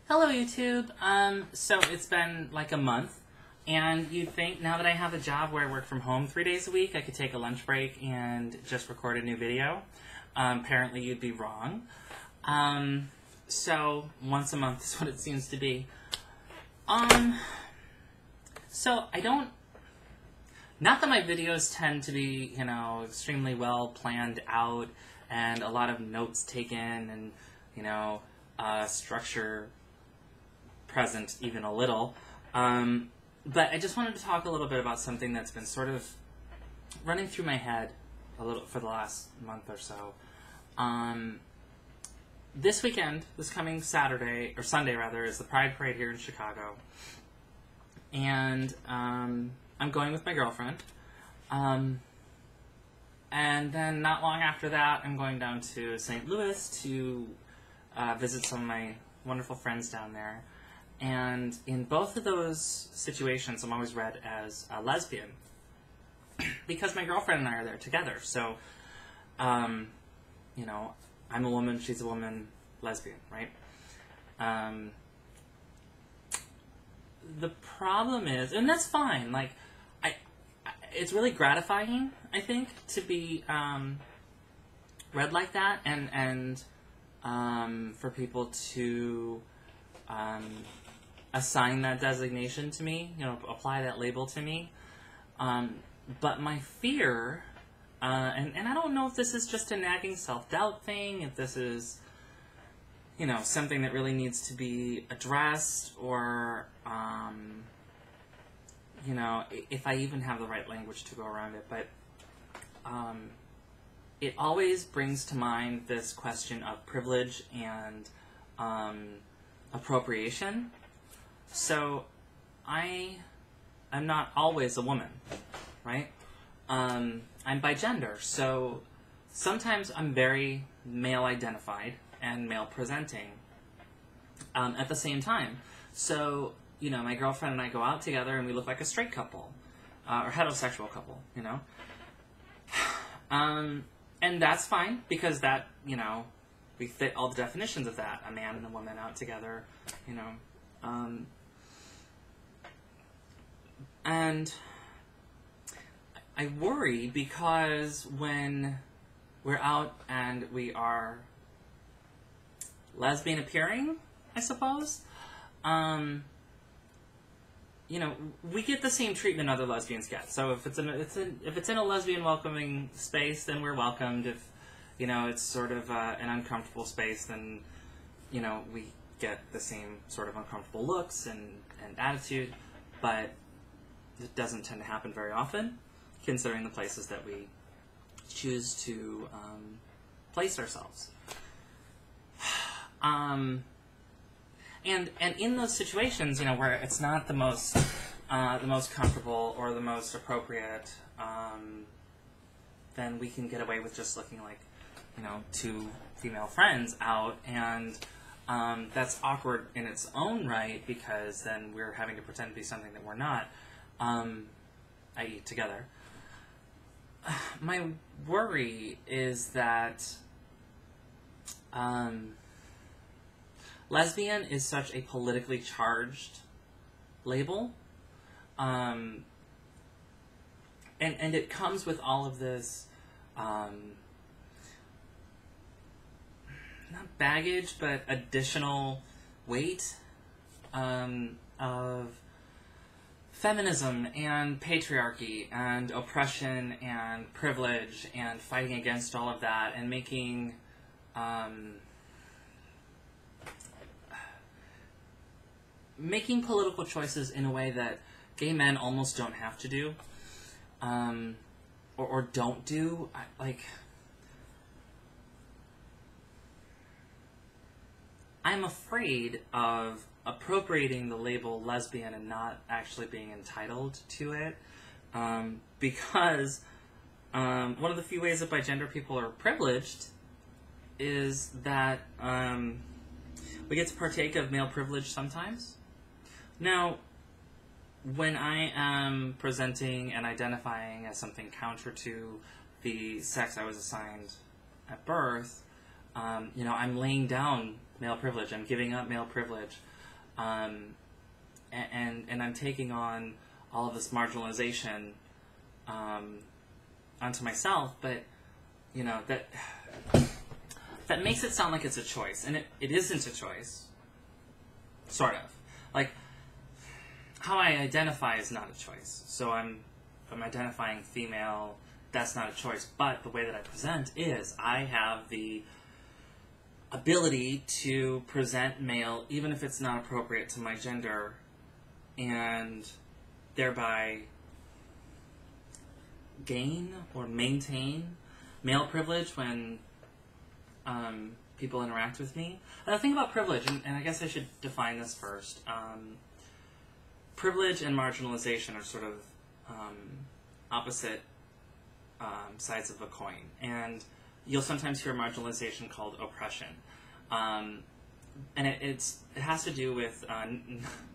Hello YouTube. So it's been like a month, and you'd think now that I have a job where I work from home 3 days a week, I could take a lunch break and just record a new video. Apparently you'd be wrong. So once a month is what it seems to be. So I don't, not that my videos tend to be, extremely well planned out and a lot of notes taken and, structure present even a little. But I just wanted to talk a little bit about something that's been sort of running through my head a little for the last month or so. This weekend, this coming Saturday, or Sunday rather, is the Pride Parade here in Chicago. And I'm going with my girlfriend. And then not long after that, I'm going down to St. Louis to visit some of my wonderful friends down there. And in both of those situations, I'm always read as a lesbian. Because my girlfriend and I are there together. So, I'm a woman, she's a woman, lesbian, right? The problem is, and that's fine, like, it's really gratifying, I think, to be read like that, and for people to assign that designation to me, apply that label to me. But my fear, and I don't know if this is just a nagging self-doubt thing, if this is, something that really needs to be addressed, or, if I even have the right language to go around it, but it always brings to mind this question of privilege and appropriation. So I'm not always a woman, right? I'm bigender, so sometimes I'm very male-identified and male-presenting at the same time. So, my girlfriend and I go out together and we look like a straight couple, or heterosexual couple, and that's fine, because that, we fit all the definitions of that, a man and a woman out together, and I worry because when we're out and we are lesbian appearing, I suppose, we get the same treatment other lesbians get. So if it's in a lesbian welcoming space, then we're welcomed. If it's sort of an uncomfortable space, then we get the same sort of uncomfortable looks and attitude. But it doesn't tend to happen very often, considering the places that we choose to place ourselves. And in those situations, where it's not the most comfortable or the most appropriate, then we can get away with just looking like, two female friends out, and that's awkward in its own right, because then we're having to pretend to be something that we're not, i.e. together. My worry is that lesbian is such a politically charged label, and it comes with all of this, not baggage, but additional weight of feminism and patriarchy and oppression and privilege and fighting against all of that and making political choices in a way that gay men almost don't have to do, or don't do. I'm afraid of appropriating the label lesbian and not actually being entitled to it, because one of the few ways that bigender people are privileged is that we get to partake of male privilege sometimes. Now, when I am presenting and identifying as something counter to the sex I was assigned at birth, I'm laying down male privilege. I'm giving up male privilege. And I'm taking on all of this marginalization onto myself, but, you know, that makes it sound like it's a choice, and it isn't a choice, sort of. Like, how I identify is not a choice. So I'm identifying female, that's not a choice, but the way that I present is I have the ability to present male, even if it's not appropriate to my gender, and thereby gain or maintain male privilege when people interact with me. And the thing about privilege, and I guess I should define this first, privilege and marginalization are sort of opposite sides of a coin. And you'll sometimes hear marginalization called oppression. And it has to do with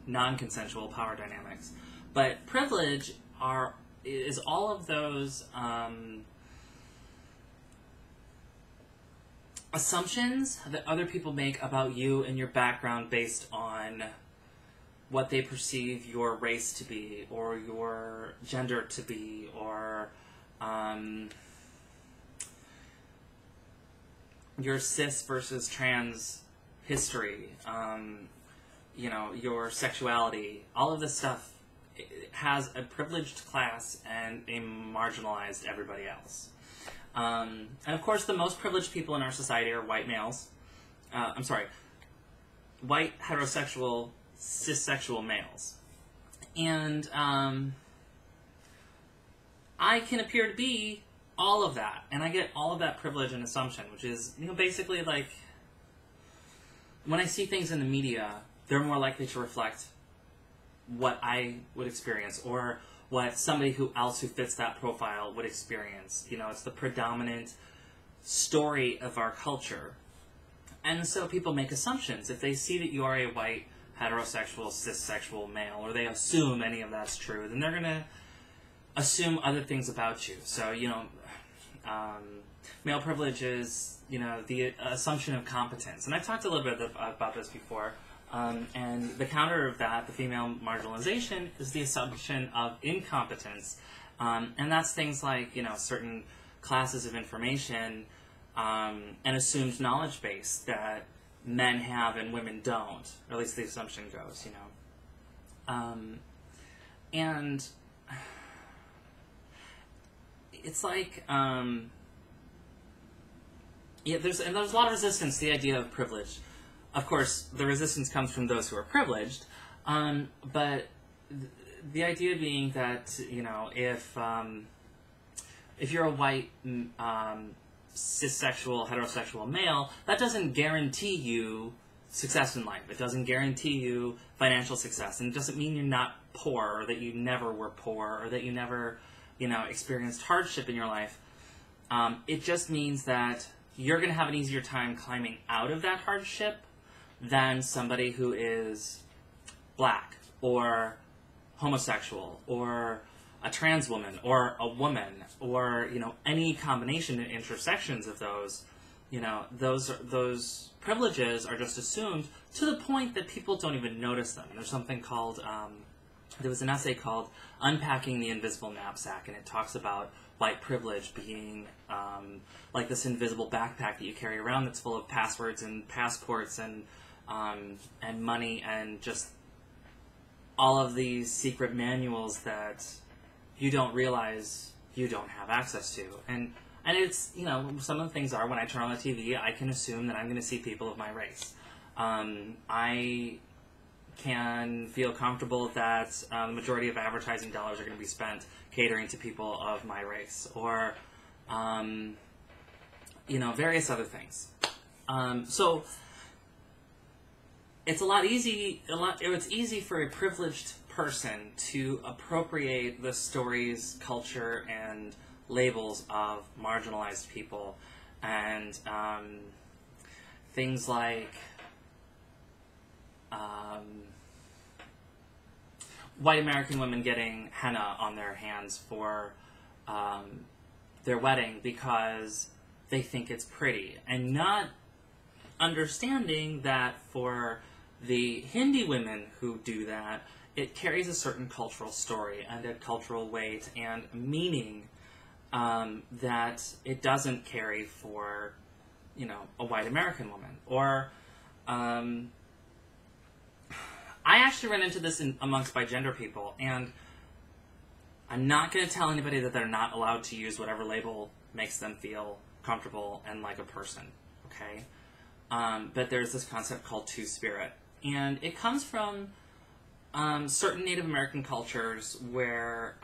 non-consensual power dynamics. But privilege is all of those assumptions that other people make about you and your background based on what they perceive your race to be, or your gender to be, or your cis versus trans history, you know, your sexuality. All of this stuff has a privileged class and a marginalized everybody else. And of course, the most privileged people in our society are white males. White, heterosexual, cissexual males. And I can appear to be all of that. And I get all of that privilege and assumption, which is, you know, basically like, when I see things in the media, they're more likely to reflect what I would experience, or what somebody else who fits that profile would experience. You know, it's the predominant story of our culture. And so people make assumptions. If they see that you are a white, heterosexual, cissexual male, or they assume any of that's true, then they're going to assume other things about you. So, you know, male privilege is, you know, the assumption of competence. And I've talked a little bit about this before. And the counter of that, the female marginalization, is the assumption of incompetence. And that's things like, you know, certain classes of information and assumed knowledge base that men have and women don't, or at least the assumption goes, you know. And it's like, yeah, there's a lot of resistance to the idea of privilege. Of course, the resistance comes from those who are privileged, but the idea being that, you know, if you're a white, cissexual, heterosexual male, that doesn't guarantee you success in life. It doesn't guarantee you financial success, and it doesn't mean you're not poor, or that you never were poor, or that you never, you know, experienced hardship in your life. It just means that you're going to have an easier time climbing out of that hardship than somebody who is black, or homosexual, or a trans woman, or a woman, or, you know, any combination and intersections of those. You know, those privileges are just assumed to the point that people don't even notice them. There's something called, there was an essay called Unpacking the Invisible Knapsack, and it talks about white privilege being like this invisible backpack that you carry around that's full of passwords and passports and money and just all of these secret manuals that you don't realize you don't have access to. And it's, you know, some of the things are, when I turn on the TV, I can assume that I'm going to see people of my race. I can feel comfortable that the majority of advertising dollars are going to be spent catering to people of my race, or, you know, various other things. So it's it's easy for a privileged person to appropriate the stories, culture, and labels of marginalized people, and things like white American women getting henna on their hands for their wedding because they think it's pretty, and not understanding that for the Hindi women who do that, it carries a certain cultural story and a cultural weight and meaning that it doesn't carry for, you know, a white American woman. Or, I actually ran into this amongst bigender people, and I'm not going to tell anybody that they're not allowed to use whatever label makes them feel comfortable and like a person, okay? But there's this concept called two-spirit, and it comes from certain Native American cultures where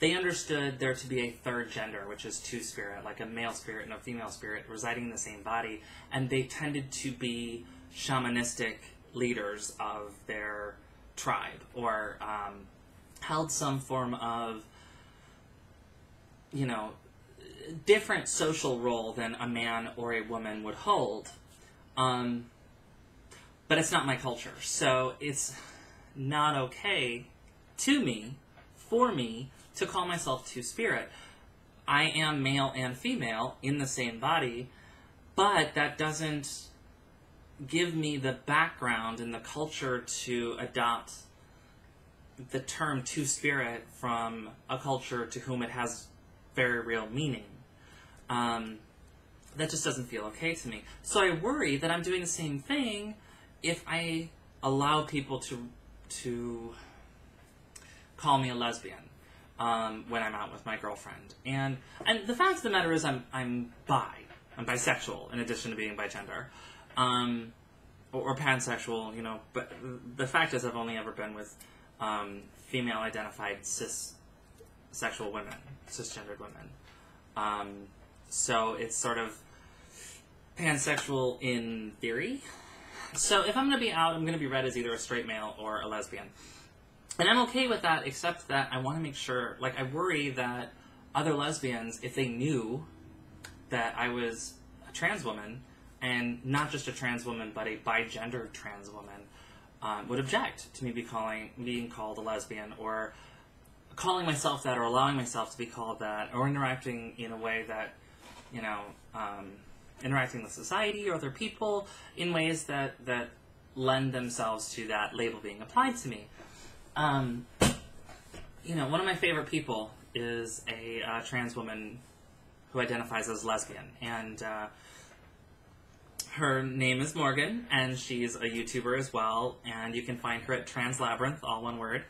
they understood there to be a third gender, which is two-spirit, like a male spirit and a female spirit residing in the same body, and they tended to be shamanistic leaders of their tribe, or held some form of, you know, different social role than a man or a woman would hold. But it's not my culture, so it's not okay to me, for me, to call myself two-spirit. I am male and female in the same body, but that doesn't give me the background and the culture to adopt the term two-spirit from a culture to whom it has very real meaning. That just doesn't feel okay to me. So I worry that I'm doing the same thing if I allow people to call me a lesbian when I'm out with my girlfriend. And the fact of the matter is I'm bi. I'm bisexual in addition to being bigender. Or pansexual, you know, but the fact is I've only ever been with female-identified cis-sexual women, cisgendered women. So it's sort of pansexual in theory. So if I'm going to be out, I'm going to be read as either a straight male or a lesbian. And I'm okay with that, except that I want to make sure, like, I worry that other lesbians, if they knew that I was a trans woman, and not just a trans woman, but a bigendered trans woman, would object to me being called a lesbian, or calling myself that, or allowing myself to be called that, or interacting in a way that, you know, interacting with society or other people in ways that lend themselves to that label being applied to me. You know, one of my favorite people is a trans woman who identifies as lesbian, and her name is Morgan, and she's a YouTuber as well, and you can find her at Trans Labyrinth, all one word,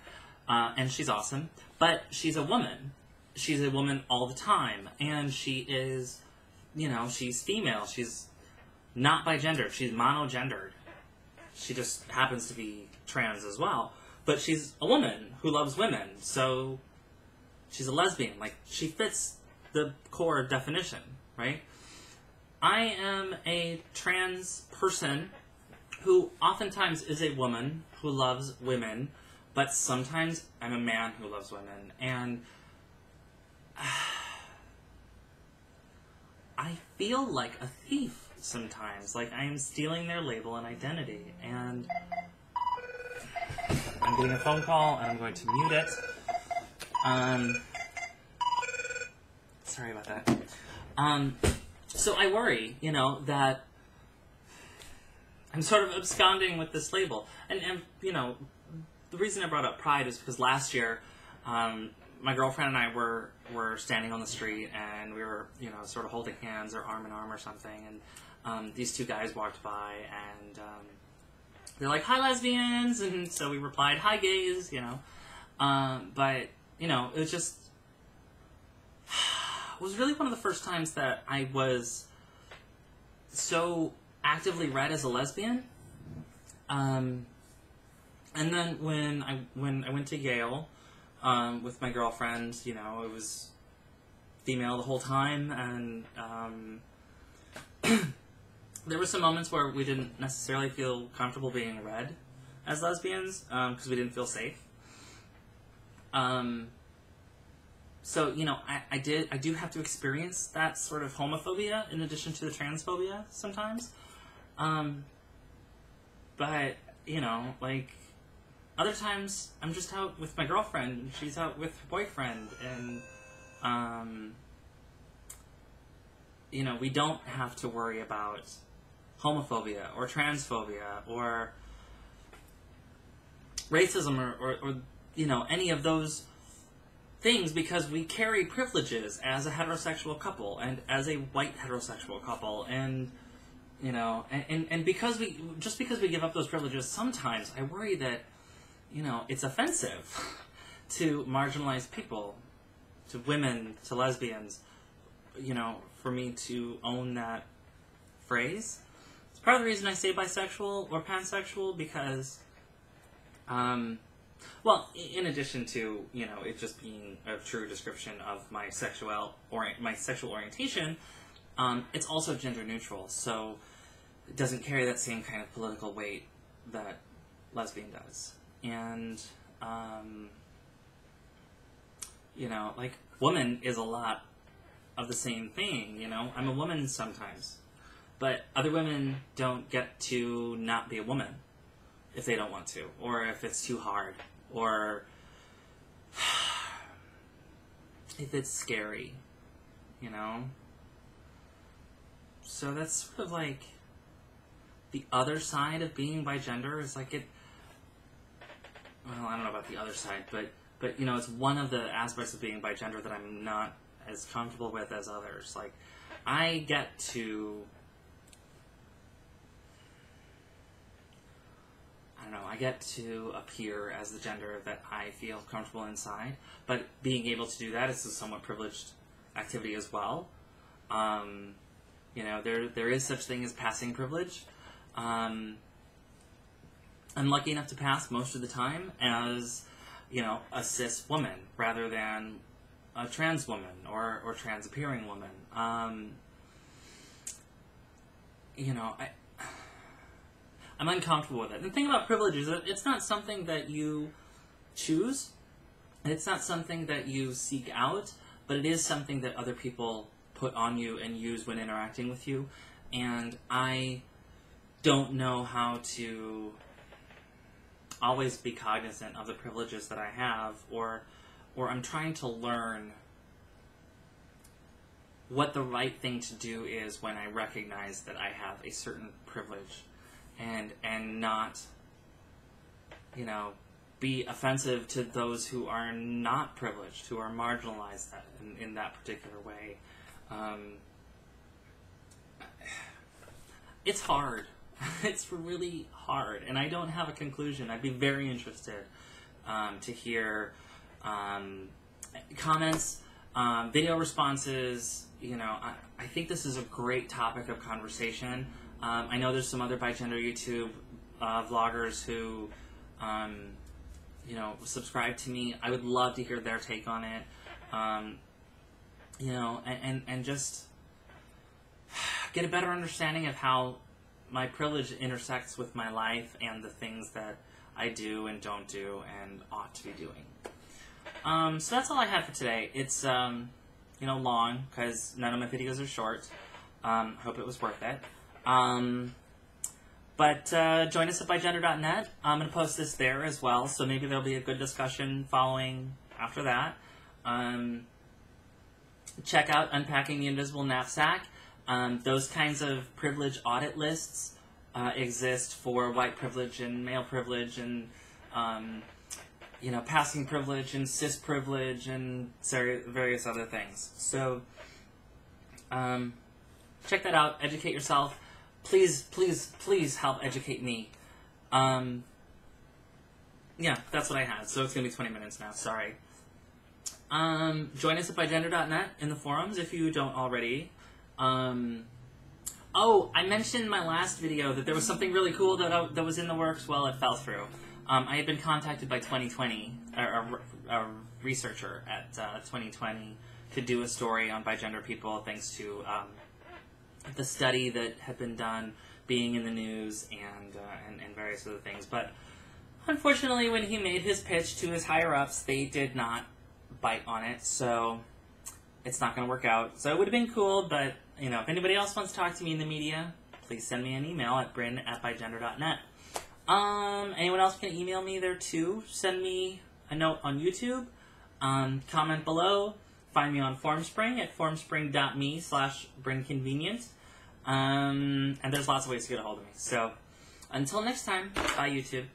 and she's awesome. But she's a woman. She's a woman all the time, and she is, you know, she's female. She's not bigendered. She's monogendered. She just happens to be trans as well. But she's a woman who loves women, so she's a lesbian. Like, she fits the core definition, right? I am a trans person who oftentimes is a woman who loves women, but sometimes I'm a man who loves women, and I feel like a thief sometimes, like I am stealing their label and identity, and I'm getting a phone call, and I'm going to mute it. Sorry about that. So I worry, you know, that I'm sort of absconding with this label. And you know, the reason I brought up pride is because last year, my girlfriend and I were standing on the street, and we were, you know, sort of holding hands or arm in arm or something, and these two guys walked by, and they're like, "Hi, lesbians," and so we replied, "Hi, gays," you know. But, you know, it was just, it was really one of the first times that I was so actively read as a lesbian. And then when I went to Yale with my girlfriend, you know, it was female the whole time, and there were some moments where we didn't necessarily feel comfortable being read as lesbians because we didn't feel safe. So, you know, I do have to experience that sort of homophobia in addition to the transphobia sometimes. But, you know, like, other times I'm just out with my girlfriend, and she's out with her boyfriend, and, you know, we don't have to worry about homophobia or transphobia or racism or you know, any of those things, because we carry privileges as a heterosexual couple and as a white heterosexual couple, and you know, and because we give up those privileges, sometimes I worry that, you know, it's offensive to marginalized people, to women, to lesbians, you know, for me to own that phrase. It's part of the reason I say bisexual or pansexual, because, well, in addition to, you know, it just being a true description of my sexual orientation, it's also gender neutral, so it doesn't carry that same kind of political weight that lesbian does. And, you know, like, woman is a lot of the same thing, you know? I'm a woman sometimes, but other women don't get to not be a woman if they don't want to, or if it's too hard, or if it's scary, you know? So that's sort of like the other side of being bigender, is like well, I don't know about the other side, but you know, it's one of the aspects of being bigender that I'm not as comfortable with as others. Like, I get to appear as the gender that I feel comfortable inside, but being able to do that is a somewhat privileged activity as well. You know, there is such thing as passing privilege. I'm lucky enough to pass most of the time as, you know, a cis woman rather than a trans woman or trans appearing woman. You know, I'm uncomfortable with it. The thing about privilege is that it's not something that you choose. It's not something that you seek out, but it is something that other people put on you and use when interacting with you. And I don't know how to always be cognizant of the privileges that I have, or I'm trying to learn what the right thing to do is when I recognize that I have a certain privilege, and not, you know, be offensive to those who are not privileged, who are marginalized in that particular way. It's hard. It's really hard, and I don't have a conclusion. I'd be very interested to hear comments, video responses. You know, I think this is a great topic of conversation. I know there's some other bigender YouTube vloggers who, you know, subscribe to me. I would love to hear their take on it. You know, and just get a better understanding of how my privilege intersects with my life and the things that I do and don't do and ought to be doing. So that's all I had for today. It's, you know, long, because none of my videos are short. Hope it was worth it. But join us at bigender.net. I'm going to post this there as well, so maybe there'll be a good discussion following after that. Check out Unpacking the Invisible Knapsack. Those kinds of privilege audit lists exist for white privilege and male privilege and, you know, passing privilege and cis privilege and various other things. So, check that out. Educate yourself. Please, please, please help educate me. Yeah, that's what I had. So it's going to be 20 minutes now. Sorry. Join us at bigender.net in the forums if you don't already. Oh, I mentioned in my last video that there was something really cool that was in the works. Well, it fell through. I had been contacted by 2020, a researcher at 2020, to do a story on bigender people, thanks to the study that had been done being in the news and various other things. But unfortunately, when he made his pitch to his higher-ups, they did not bite on it, so it's not going to work out. So it would have been cool, but, you know, if anybody else wants to talk to me in the media, please send me an email at brin@bigender.net. Anyone else can email me there too. Send me a note on YouTube. Comment below. find me on Formspring at formspring.me/BrinConvenience. And there's lots of ways to get a hold of me. So, until next time, bye YouTube.